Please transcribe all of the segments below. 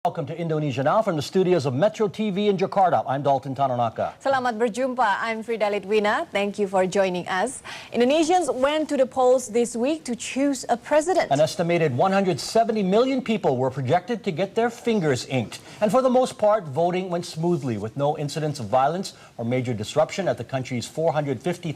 Welcome to Indonesia Now from the studios of MetroTV in Jakarta. I'm Dalton Tanonaka. Selamat berjumpa. I'm Frida Litwina. Thank you for joining us. Indonesians went to the polls this week to choose a president. An estimated 170 million people were projected to get their fingers inked. And for the most part, voting went smoothly with no incidents of violence or major disruption at the country's 450,000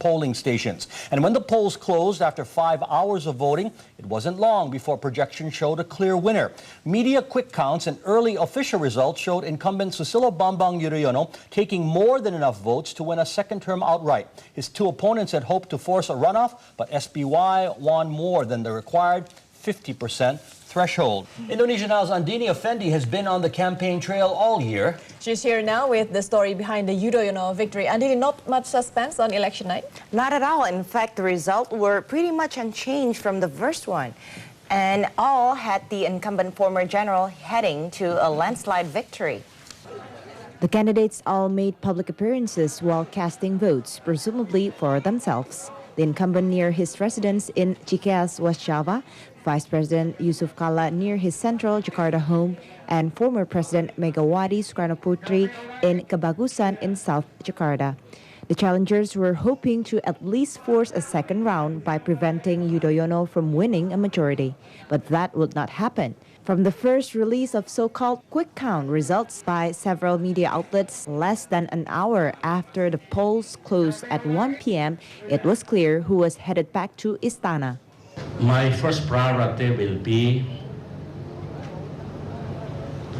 polling stations. And when the polls closed after 5 hours of voting, it wasn't long before projections showed a clear winner. Media quick counts and early official results showed incumbent Susilo Bambang Yudhoyono taking more than enough votes to win a second term outright. His two opponents had hoped to force a runoff, but SBY won more than the required 50% threshold. Indonesia Now's Andini Effendi has been on the campaign trail all year. She's here now with the story behind the Yudhoyono victory. Andini, not much suspense on election night? Not at all. In fact, the results were pretty much unchanged from the first one. And all had the incumbent former general heading to a landslide victory. The candidates all made public appearances while casting votes, presumably for themselves. The incumbent near his residence in Cikeas, West Java, Vice President Yusuf Kala near his central Jakarta home, and former President Megawati Soekarno Putri in Kebagusan in South Jakarta. The challengers were hoping to at least force a second round by preventing Yudhoyono from winning a majority. But that would not happen. From the first release of so-called quick count results by several media outlets less than an hour after the polls closed at 1 p.m., it was clear who was headed back to Istana. My first priority will be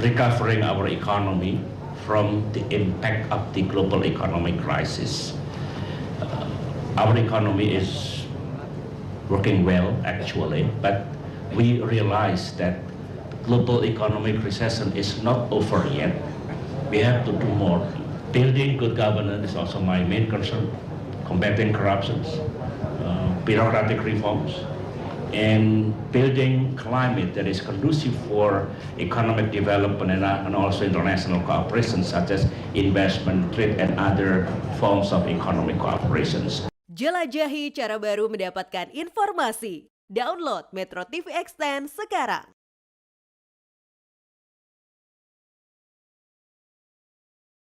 recovering our economy from the impact of the global economic crisis. Our economy is working well, actually, but we realize that the global economic recession is not over yet. We have to do more. Building good governance is also my main concern, combating corruption, bureaucratic reforms, and building climate that is conducive for economic development and also international cooperation such as investment, trade, and other forms of economic cooperations. Jelajahi cara baru mendapatkan informasi. Download Metro TV Extend sekarang.